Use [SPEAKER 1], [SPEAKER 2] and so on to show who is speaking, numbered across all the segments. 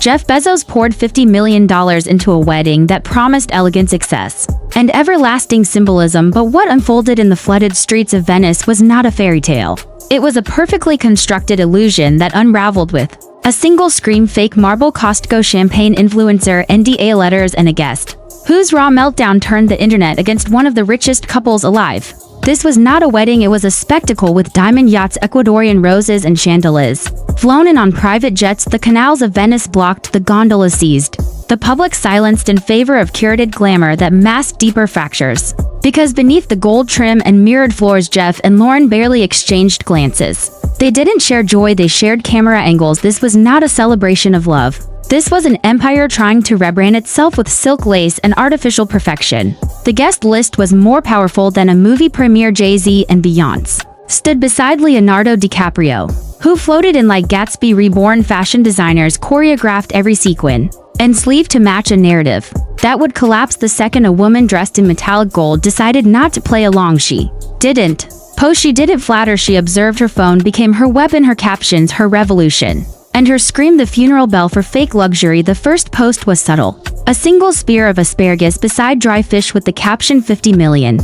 [SPEAKER 1] Jeff Bezos poured $50 million into a wedding that promised elegant success and everlasting symbolism, but what unfolded in the flooded streets of Venice was not a fairy tale. It was a perfectly constructed illusion that unraveled with a single scream, fake marble, Costco champagne influencer, NDA letters, and a guest whose raw meltdown turned the internet against one of the richest couples alive. This was not a wedding, it was a spectacle with diamond yachts, Ecuadorian roses, and chandeliers flown in on private jets. The canals of Venice blocked, the gondolas seized, the public silenced in favor of curated glamour that masked deeper fractures. Because beneath the gold trim and mirrored floors, Jeff and Lauren barely exchanged glances. They didn't share joy, they shared camera angles. This was not a celebration of love. This was an empire trying to rebrand itself with silk lace and artificial perfection. The guest list was more powerful than a movie premiere. Jay-Z and Beyoncé stood beside Leonardo DiCaprio, who floated in like Gatsby reborn. Fashion designers choreographed every sequin and sleeve to match a narrative that would collapse the second a woman dressed in metallic gold decided not to play along. She didn't pose, she didn't flatter, she observed. Her phone became her weapon, her captions her revolution, and her scream the funeral bell for fake luxury. The first post was subtle, a single spear of asparagus beside dry fish with the caption $50 million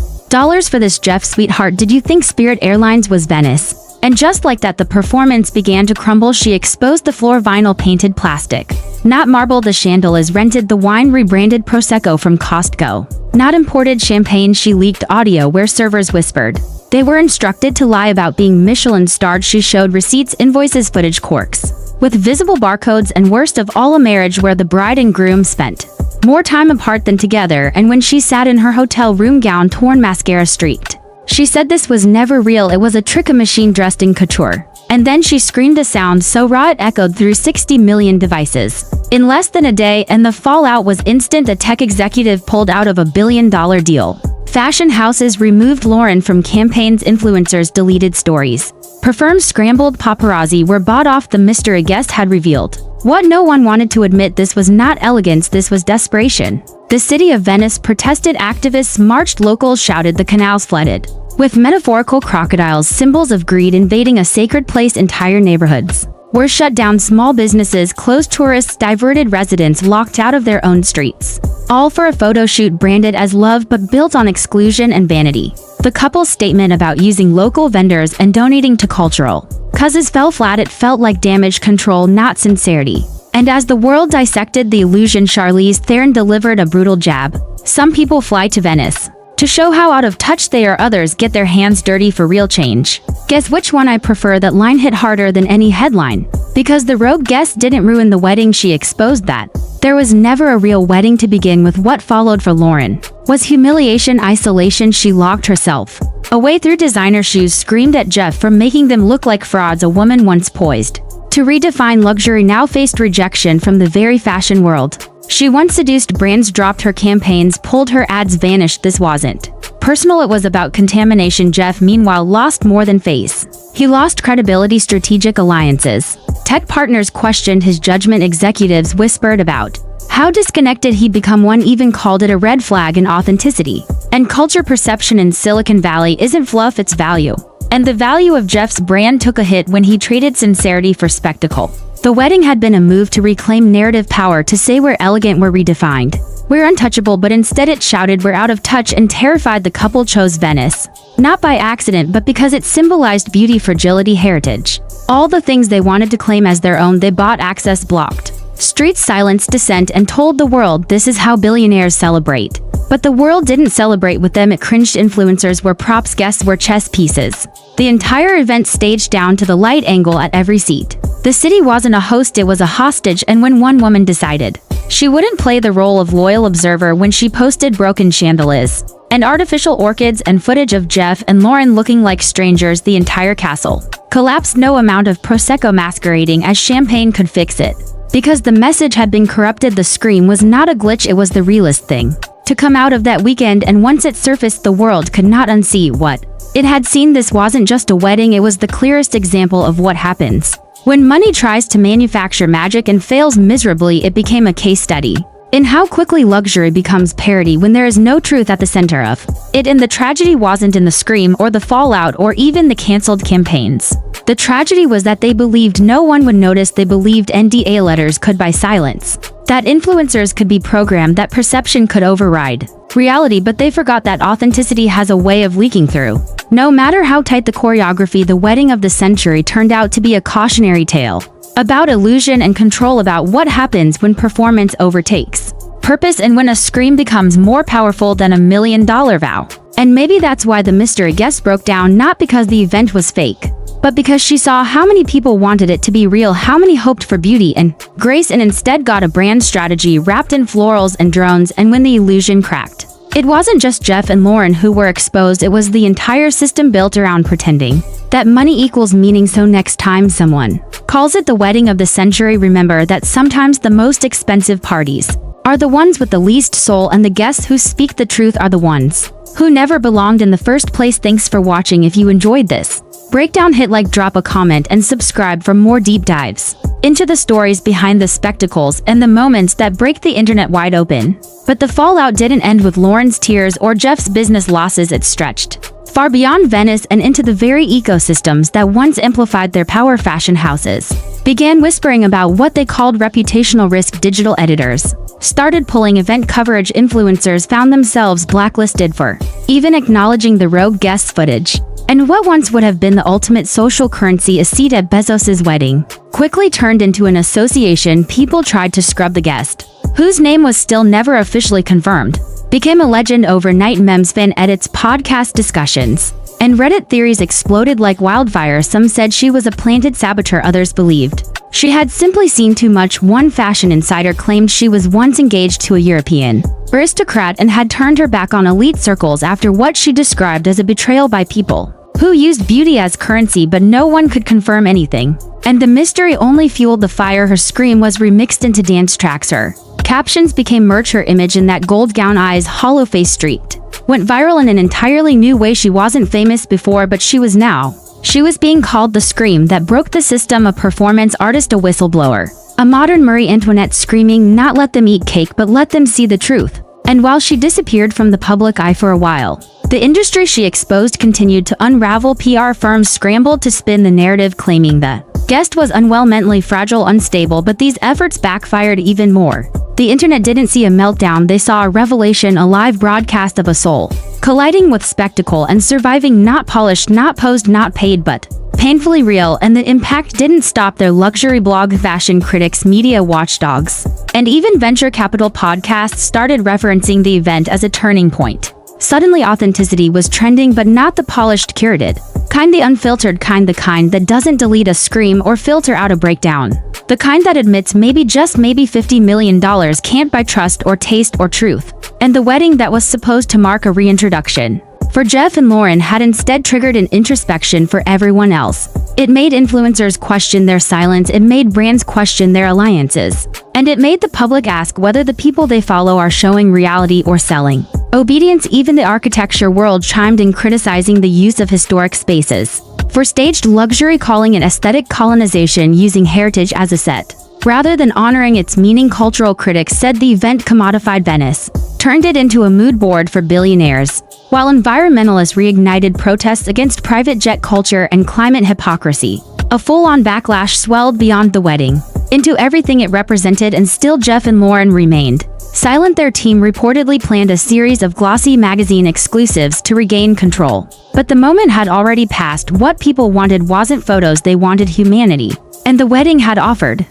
[SPEAKER 1] for this Jeff sweetheart. Did you think Spirit Airlines was Venice? And just like that, the performance began to crumble. She exposed the floor, vinyl painted plastic, not marble. The chandeliers rented, the wine rebranded Prosecco from Costco, not imported champagne. She leaked audio where servers whispered they were instructed to lie about being Michelin starred. She showed receipts, invoices, footage, corks with visible barcodes, and worst of all, a marriage where the bride and groom spent more time apart than together. And when she sat in her hotel room, gown torn, mascara streaked, she said this was never real, it was a trick, a machine dressed in couture. And then she screamed a sound so raw it echoed through 60 million devices in less than a day, and the fallout was instant. A tech executive pulled out of $1 billion deal. Fashion houses removed Lauren from campaigns, influencers deleted stories, perfumes scrambled, paparazzi were bought off. The mystery guest had revealed what no one wanted to admit. This was not elegance, this was desperation. The city of Venice protested, activists marched, locals shouted, the canals flooded with metaphorical crocodiles, symbols of greed invading a sacred place. Entire neighborhoods were shut down, small businesses closed, tourists diverted, residents locked out of their own streets, all for a photo shoot branded as love but built on exclusion and vanity. The couple's statement about using local vendors and donating to cultural causes fell flat. It felt like damage control, not sincerity. And as the world dissected the illusion, Charlize Theron delivered a brutal jab. Some people fly to Venice to show how out of touch they are, others get their hands dirty for real change. Guess which one I prefer? That line hit harder than any headline. Because the rogue guest didn't ruin the wedding, she exposed that there was never a real wedding to begin with. What followed for Lauren was humiliation, isolation. She locked herself away through designer shoes, screamed at Jeff for making them look like frauds. A woman once poised to redefine luxury now faced rejection from the very fashion world she once seduced. Brands dropped her campaigns, pulled her ads, vanished. This wasn't personal, it was about contamination. Jeff, meanwhile, lost more than face. He lost credibility, strategic alliances. Tech partners questioned his judgment, executives whispered about how disconnected he'd become. One even called it a red flag in authenticity. And culture perception in Silicon Valley isn't fluff, it's value. And the value of Jeff's brand took a hit when he traded sincerity for spectacle. The wedding had been a move to reclaim narrative power, to say we're elegant, we're redefined, we're untouchable, but instead it shouted we're out of touch and terrified. The couple chose Venice, not by accident, but because it symbolized beauty, fragility, heritage. All the things they wanted to claim as their own. They bought access, blocked streets, silenced dissent, and told the world this is how billionaires celebrate. But the world didn't celebrate with them. It cringed. Influencers were props, guests were chess pieces. The entire event staged down to the light angle at every seat. The city wasn't a host, it was a hostage. And when one woman decided she wouldn't play the role of loyal observer, when she posted broken chandeliers and artificial orchids and footage of Jeff and Lauren looking like strangers, the entire castle collapsed. No amount of Prosecco masquerading as champagne could fix it, because the message had been corrupted. The scream was not a glitch, it was the realest thing to come out of that weekend, and once it surfaced, the world could not unsee what it had seen. This wasn't just a wedding, it was the clearest example of what happens when money tries to manufacture magic and fails miserably. It became a case study in how quickly luxury becomes parody when there is no truth at the center of it. And the tragedy wasn't in the scream or the fallout or even the cancelled campaigns. The tragedy was that they believed no one would notice. They believed NDA letters could buy silence, that influencers could be programmed, that perception could override reality, but they forgot that authenticity has a way of leaking through. No matter how tight the choreography, the wedding of the century turned out to be a cautionary tale about illusion and control, about what happens when performance overtakes purpose and when a scream becomes more powerful than $1 million vow. And maybe that's why the mystery guest broke down, not because the event was fake, but because she saw how many people wanted it to be real, how many hoped for beauty and grace and instead got a brand strategy wrapped in florals and drones. And when the illusion cracked, it wasn't just Jeff and Lauren who were exposed, it was the entire system built around pretending that money equals meaning. So next time someone calls it the wedding of the century, remember that sometimes the most expensive parties are the ones with the least soul, and the guests who speak the truth are the ones who never belonged in the first place. Thanks for watching. If you enjoyed this breakdown, hit like, drop a comment, and subscribe for more deep dives into the stories behind the spectacles and the moments that break the internet wide open. But the fallout didn't end with Lauren's tears or Jeff's business losses. It stretched far beyond Venice and into the very ecosystems that once amplified their power. Fashion houses began whispering about what they called reputational risk. Digital editors started pulling event coverage. Influencers found themselves blacklisted for even acknowledging the rogue guest footage. And what once would have been the ultimate social currency, a seat at Bezos's wedding, quickly turned into an association. People tried to scrub the guest, whose name was still never officially confirmed, became a legend overnight. Memes, fan edits, podcast discussions, and Reddit theories exploded like wildfire. Some said she was a planted saboteur, others believed she had simply seen too much. One fashion insider claimed she was once engaged to a European aristocrat and had turned her back on elite circles after what she described as a betrayal by people who used beauty as currency, but no one could confirm anything. And the mystery only fueled the fire. Her scream was remixed into dance tracks. Her captions became merch. Her image in that gold gown, eyes hollow, face streaked, went viral in an entirely new way. She wasn't famous before, but she was now. She was being called the scream that broke the system, a performance artist, a whistleblower, a modern Marie Antoinette screaming, not let them eat cake, but let them see the truth. And while she disappeared from the public eye for a while, the industry she exposed continued to unravel. PR firms scrambled to spin the narrative, claiming the guest was unwell, mentally fragile, unstable, but these efforts backfired even more. The internet didn't see a meltdown, they saw a revelation, a live broadcast of a soul colliding with spectacle and surviving, not polished, not posed, not paid, but painfully real. And the impact didn't stop there. Luxury blog, fashion critics, media watchdogs, and even venture capital podcasts started referencing the event as a turning point. Suddenly authenticity was trending, but not the polished, curated kind, the unfiltered kind, the kind that doesn't delete a scream or filter out a breakdown, the kind that admits maybe, just maybe, $50 million can't buy trust or taste or truth. And the wedding that was supposed to mark a reintroduction for Jeff and Lauren had instead triggered an introspection for everyone else. It made influencers question their silence, it made brands question their alliances, and it made the public ask whether the people they follow are showing reality or selling obedience. Even the architecture world chimed in, criticizing the use of historic spaces for staged luxury, calling it aesthetic colonization, using heritage as a set rather than honoring its meaning. Cultural critics said the event commodified Venice, turned it into a mood board for billionaires, while environmentalists reignited protests against private jet culture and climate hypocrisy. A full-on backlash swelled beyond the wedding into everything it represented, and still Jeff and Lauren remained silent. Their team reportedly planned a series of glossy magazine exclusives to regain control. But the moment had already passed. What people wanted wasn't photos, they wanted humanity. And the wedding had offered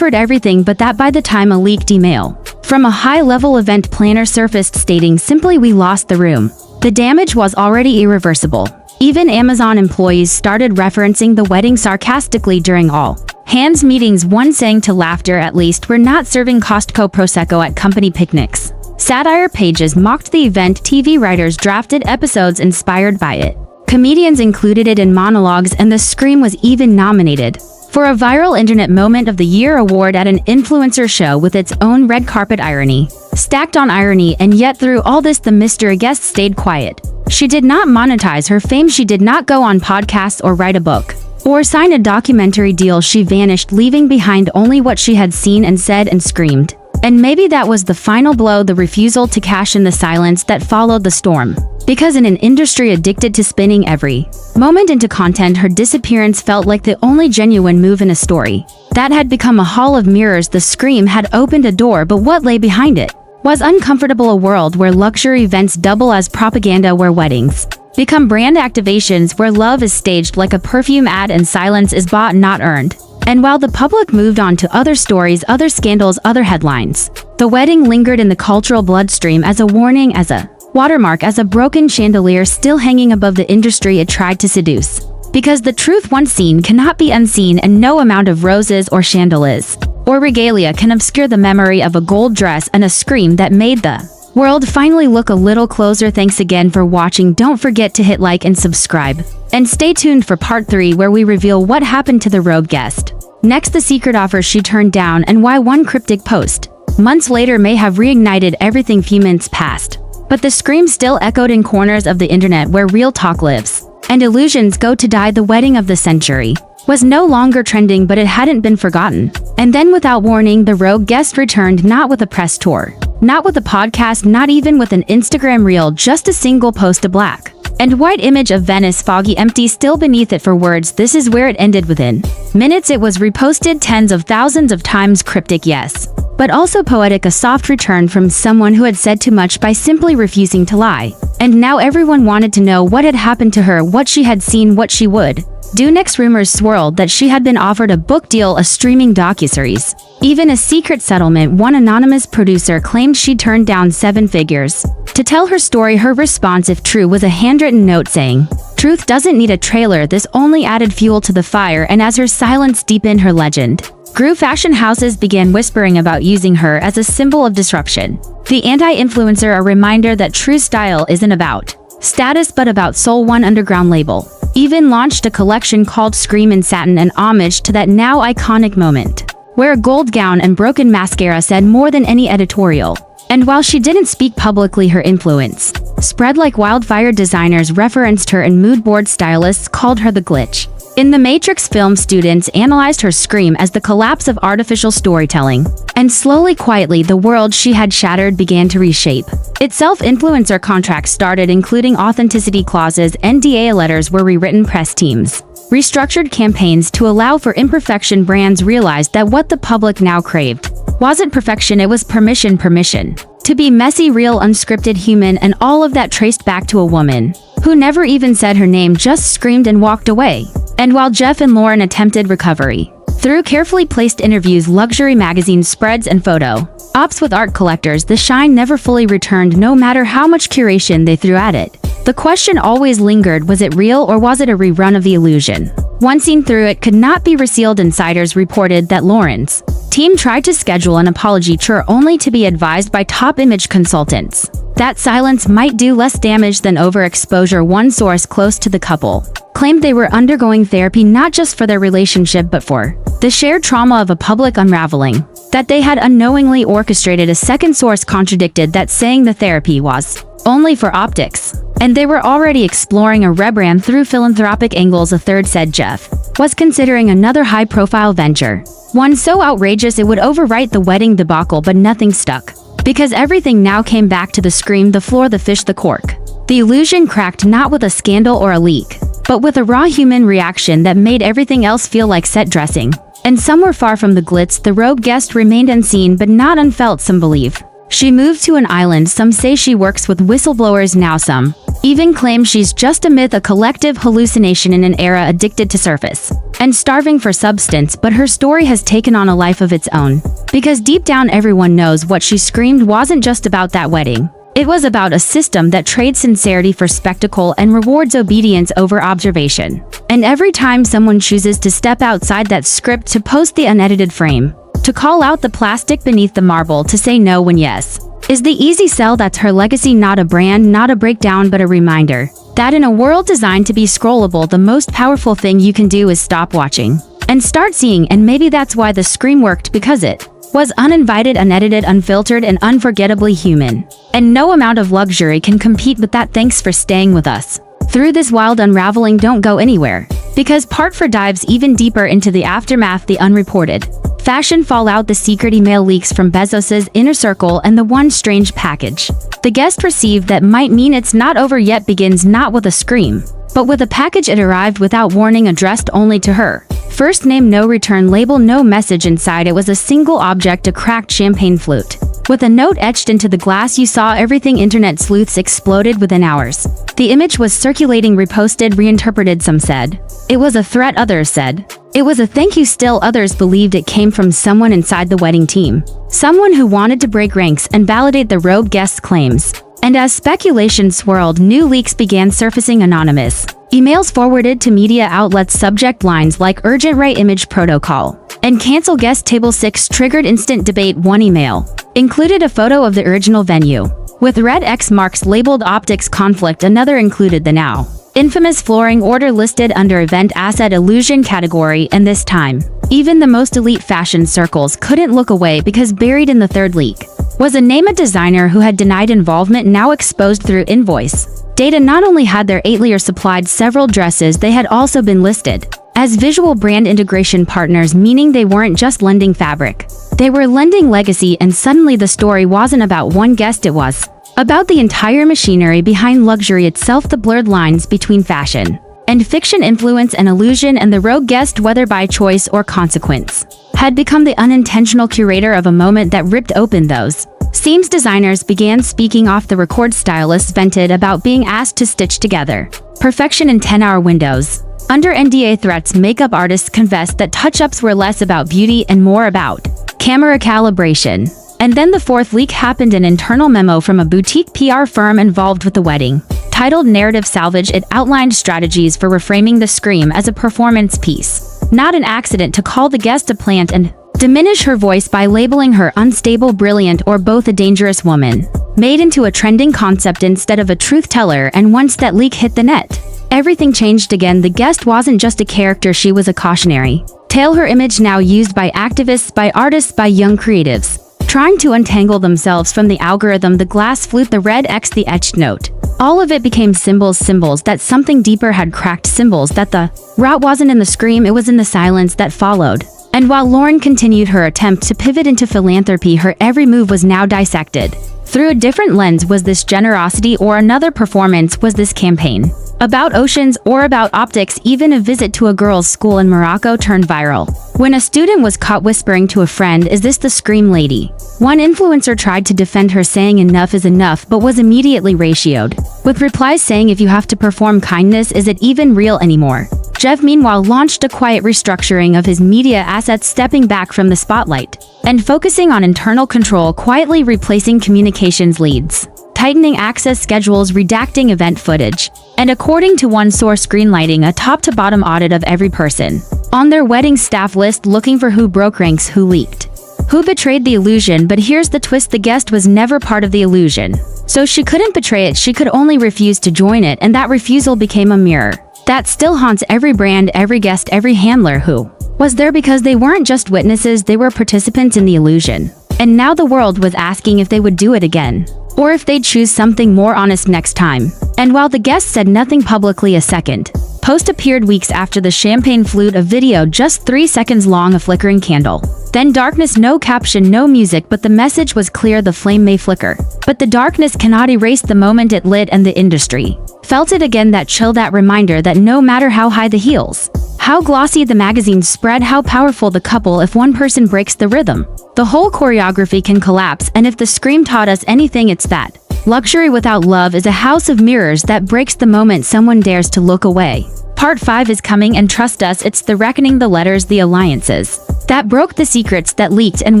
[SPEAKER 1] everything but that. By the time a leaked email from a high-level event planner surfaced stating simply, "We lost the room," the damage was already irreversible. Even Amazon employees started referencing the wedding sarcastically during all hands meetings, one saying to laughter, "At least we're not serving Costco Prosecco at company picnics." Satire pages mocked the event, TV writers drafted episodes inspired by it, comedians included it in monologues, and the scream was even nominated for a viral Internet Moment of the Year award at an influencer show, with its own red carpet irony stacked on irony. And yet through all this, the mystery guest stayed quiet. She did not monetize her fame, she did not go on podcasts or write a book or sign a documentary deal. She vanished, leaving behind only what she had seen and said and screamed. And maybe that was the final blow, the refusal to cash in, the silence that followed the storm. Because in an industry addicted to spinning every moment into content, her disappearance felt like the only genuine move in a story that had become a hall of mirrors. The scream had opened a door, but what lay behind it was uncomfortable. A world where luxury events double as propaganda, where weddings become brand activations, where love is staged like a perfume ad and silence is bought, not earned. And while the public moved on to other stories, other scandals, other headlines, the wedding lingered in the cultural bloodstream as a warning, as a watermark, as a broken chandelier still hanging above the industry it tried to seduce. Because the truth once seen cannot be unseen, and no amount of roses or chandeliers or regalia can obscure the memory of a gold dress and a scream that made the world finally look a little closer. Thanks again for watching. Don't forget to hit like and subscribe. And stay tuned for part 3, where we reveal what happened to the rogue guest. Next, the secret offer she turned down and why one cryptic post months later may have reignited everything few months past. But the scream still echoed in corners of the internet where real talk lives and illusions go to die. The wedding of the century was no longer trending, but it hadn't been forgotten. And then, without warning, the rogue guest returned, not with a press tour, not with a podcast, not even with an Instagram reel, just a single post, a black and white image of Venice, foggy, empty, still beneath it for words. This is where it ended. Within minutes it was reposted tens of thousands of times. Cryptic, yes, but also poetic, a soft return from someone who had said too much by simply refusing to lie. And now everyone wanted to know what had happened to her, what she had seen, what she would do next. Rumors swirled that she had been offered a book deal, a streaming docuseries, even a secret settlement. One anonymous producer claimed she turned down 7 figures to tell her story. Her response, if true, was a handwritten note saying, "Truth doesn't need a trailer." This only added fuel to the fire, and as her silence deepened, her legend grew. Fashion houses began whispering about using her as a symbol of disruption. The anti-influencer, a reminder that true style isn't about status but about soul. One underground label even launched a collection called Scream in Satin, an homage to that now iconic moment, where a gold gown and broken mascara said more than any editorial. And while she didn't speak publicly, her influence spread like wildfire. Designers referenced her and mood board stylists called her the glitch in the Matrix. Film students analyzed her scream as the collapse of artificial storytelling. And slowly, quietly, the world she had shattered began to reshape itself. Influencer contracts started, including authenticity clauses. NDA letters were rewritten. Press teams restructured campaigns to allow for imperfection. Brands realized that what the public now craved wasn't perfection, it was permission. Permission to be messy, real, unscripted, human. And all of that traced back to a woman who never even said her name, just screamed and walked away. And while Jeff and Lauren attempted recovery through carefully placed interviews, luxury magazine spreads, and photo ops with art collectors, the shine never fully returned. No matter how much curation they threw at it, the question always lingered: was it real, or was it a rerun of the illusion? One scene through it could not be resealed. Insiders reported that Lauren's team tried to schedule an apology tour, only to be advised by top image consultants that silence might do less damage than overexposure. One source close to the couple claimed they were undergoing therapy, not just for their relationship but for the shared trauma of a public unraveling that they had unknowingly orchestrated. A second source contradicted that, saying the therapy was only for optics, and they were already exploring a rebrand through philanthropic angles. A third said Jeff was considering another high-profile venture, one so outrageous it would overwrite the wedding debacle. But nothing stuck, because everything now came back to the scream, the floor, the fish, the cork. The illusion cracked, not with a scandal or a leak, but with a raw human reaction that made everything else feel like set dressing. And somewhere far from the glitz, the rogue guest remained unseen but not unfelt. Some believe she moved to an island, some say she works with whistleblowers now, some even claim she's just a myth, a collective hallucination in an era addicted to surface and starving for substance. But her story has taken on a life of its own, because deep down everyone knows what she screamed wasn't just about that wedding. It was about a system that trades sincerity for spectacle and rewards obedience over observation. And every time someone chooses to step outside that script, to post the unedited frame, to call out the plastic beneath the marble, to say no when yes is the easy sell, that's her legacy. Not a brand, not a breakdown, but a reminder that in a world designed to be scrollable, the most powerful thing you can do is stop watching and start seeing. And maybe that's why the scream worked, because it was uninvited, unedited, unfiltered, and unforgettably human. And no amount of luxury can compete with that. Thanks for staying with us through this wild unraveling. Don't go anywhere, because part 4 dives even deeper into the aftermath, the unreported Fashion fallout: the secret email leaks from Bezos' inner circle and the one strange package the guest received that might mean it's not over yet begins not with a scream, but with a package it arrived without warning, addressed only to her. First name, no return label, no message inside. It was a single object, a cracked champagne flute. With a note etched into the glass, you saw everything. Internet sleuths exploded within hours. The image was circulating, reposted, reinterpreted. Some said it was a threat, others said it was a thank you. Still others believed it came from someone inside the wedding team. Someone who wanted to break ranks and validate the rogue guest's claims. And as speculation swirled, new leaks began surfacing. Anonymous emails forwarded to media outlets, subject lines like urgent re-image protocol and cancel guest table 6 triggered instant debate. One email included a photo of the original venue with red X marks labeled optics conflict. Another included the now infamous flooring order listed under event asset illusion category, and this time even the most elite fashion circles couldn't look away because buried in the third leak was a name, a designer who had denied involvement, now exposed through invoice data. Not only had their atelier supplied several dresses, they had also been listed as visual brand integration partners, meaning they weren't just lending fabric, they were lending legacy. And suddenly the story wasn't about one guest, it was about the entire machinery behind luxury itself, the blurred lines between fashion and fiction, influence and illusion, and the rogue guest, whether by choice or consequence, had become the unintentional curator of a moment that ripped open those seams. Designers began speaking off the record, stylists vented about being asked to stitch together perfection in 10-hour windows. Under NDA threats, makeup artists confessed that touch-ups were less about beauty and more about camera calibration. And then the fourth leak happened, an internal memo from a boutique PR firm involved with the wedding. Titled Narrative Salvage, it outlined strategies for reframing the scream as a performance piece, not an accident, to call the guest a plant and diminish her voice by labeling her unstable, brilliant, or both a dangerous woman, made into a trending concept instead of a truth teller. And once that leak hit the net, everything changed again. The guest wasn't just a character, she was a cautionary tale. Her image now used by activists, by artists, by young creatives trying to untangle themselves from the algorithm, the glass flute, the red X, the etched note. All of it became symbols that something deeper had cracked, symbols that the rot wasn't in the scream, it was in the silence that followed. And while Lauren continued her attempt to pivot into philanthropy, her every move was now dissected through a different lens. Was this generosity or another performance? Was this campaign about oceans or about optics? Even a visit to a girls' school in Morocco turned viral when a student was caught whispering to a friend, "Is this the scream lady?" One influencer tried to defend her, saying enough is enough, but was immediately ratioed with replies saying, "If you have to perform kindness, is it even real anymore?" Jeff, meanwhile, launched a quiet restructuring of his media assets, stepping back from the spotlight and focusing on internal control, quietly replacing communications leads, tightening access schedules, redacting event footage, and according to one source, greenlighting a top-to-bottom audit of every person on their wedding staff list, looking for who broke ranks, who leaked, who betrayed the illusion. But here's the twist: the guest was never part of the illusion, so she couldn't betray it, she could only refuse to join it, and that refusal became a mirror that still haunts every brand, every guest, every handler who was there because they weren't just witnesses, they were participants in the illusion. And now the world was asking if they would do it again, or if they'd choose something more honest next time. And while the guest said nothing publicly, a second post appeared weeks after the champagne flute, a video just 3 seconds long, a flickering candle. Then darkness, no caption, no music, but the message was clear: the flame may flicker, but the darkness cannot erase the moment it lit. And the industry felt it again, that chill, that reminder that no matter how high the heels, how glossy the magazine spread, how powerful the couple, if one person breaks the rhythm, the whole choreography can collapse. And if the scream taught us anything, it's that luxury without love is a house of mirrors that breaks the moment someone dares to look away. Part 5 is coming, and trust us, it's the reckoning, the letters, the alliances that broke, the secrets that leaked, and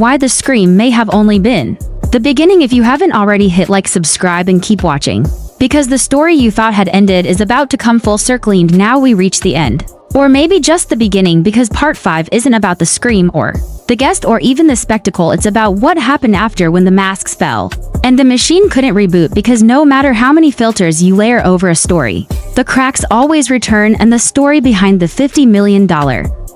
[SPEAKER 1] why the scream may have only been the beginning. If you haven't already, hit like, subscribe, and keep watching, because the story you thought had ended is about to come full circle. And now we reach the end, or maybe just the beginning, because part 5 isn't about the scream or the guest or even the spectacle. It's about what happened after, when the masks fell and the machine couldn't reboot, because no matter how many filters you layer over a story, the cracks always return. And the story behind the $50 million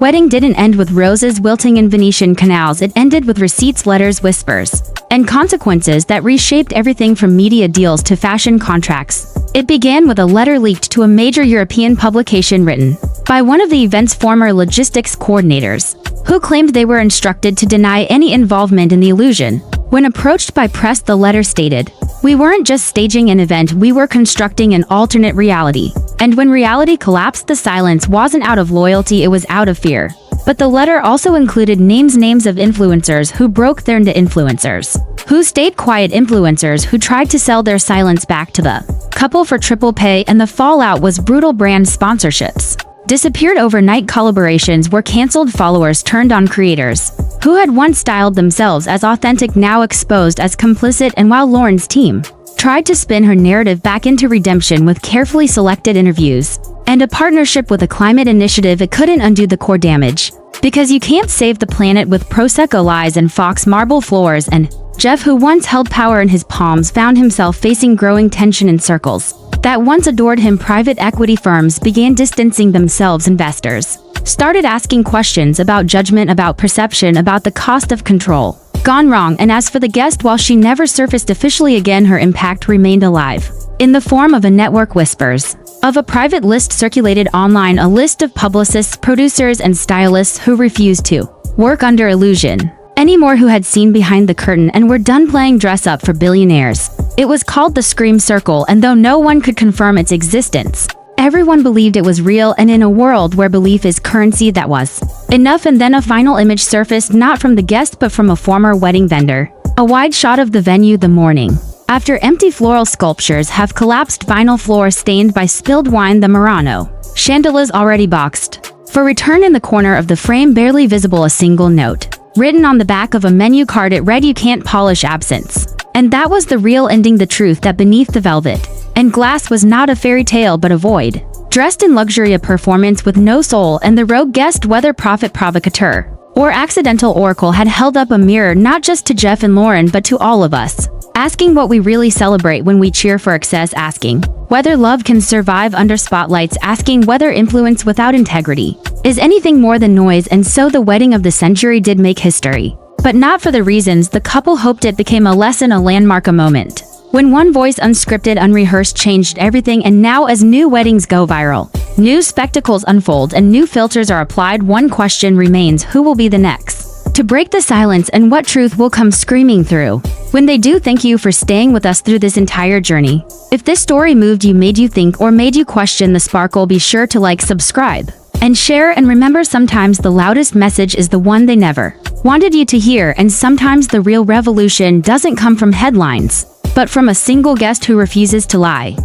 [SPEAKER 1] wedding didn't end with roses wilting in Venetian canals. It ended with receipts, letters, whispers, and consequences that reshaped everything from media deals to fashion contracts. It began with a letter leaked to a major European publication written by one of the event's former logistics coordinators, who claimed they were instructed to deny any involvement in the illusion. When approached by press, the letter stated, "We weren't just staging an event, we were constructing an alternate reality. And when reality collapsed, the silence wasn't out of loyalty, it was out of fear." But the letter also included names of influencers who broke their into influencers, who stayed quiet, influencers who tried to sell their silence back to the couple for triple pay, and the fallout was brutal. Brand sponsorships disappeared overnight, collaborations were cancelled, followers turned on creators who had once styled themselves as authentic, now exposed as complicit. And while Lauren's team tried to spin her narrative back into redemption with carefully selected interviews and a partnership with a climate initiative, it couldn't undo the core damage. Because you can't save the planet with Prosecco lies and Fox marble floors. And Jeff, who once held power in his palms, found himself facing growing tension in circles that once adored him. Private equity firms began distancing themselves, investors started asking questions about judgment, about perception, about the cost of control gone wrong. And as for the guest, while she never surfaced officially again, her impact remained alive in the form of a network, whispers of a private list circulated online, a list of publicists, producers, and stylists who refused to work under illusion anymore, who had seen behind the curtain and were done playing dress up for billionaires. It was called the Scream Circle, and though no one could confirm its existence, everyone believed it was real. And in a world where belief is currency, that was enough. And then a final image surfaced, not from the guest but from a former wedding vendor. A wide shot of the venue the morning after empty floral sculptures have collapsed, vinyl floor stained by spilled wine, the Murano chandeliers already boxed for return. In the corner of the frame, barely visible, a single note written on the back of a menu card. It read, "You can't polish absence." And that was the real ending, the truth that beneath the velvet and glass was not a fairy tale but a void, dressed in luxury, a performance with no soul. And the rogue guest, whether prophet, provocateur, or accidental oracle, had held up a mirror not just to Jeff and Lauren but to all of us, asking what we really celebrate when we cheer for excess, asking whether love can survive under spotlights, asking whether influence without integrity is anything more than noise. And so the wedding of the century did make history, but not for the reasons the couple hoped. It became a lesson, a landmark, a moment when one voice, unscripted, unrehearsed, changed everything. And now, as new weddings go viral, new spectacles unfold, and new filters are applied, one question remains: who will be the next to break the silence, and what truth will come screaming through when they do? Thank you for staying with us through this entire journey. If this story moved you, made you think, or made you question the sparkle, be sure to like, subscribe, and share. And remember, sometimes the loudest message is the one they never wanted you to hear. And sometimes the real revolution doesn't come from headlines, but from a single guest who refuses to lie.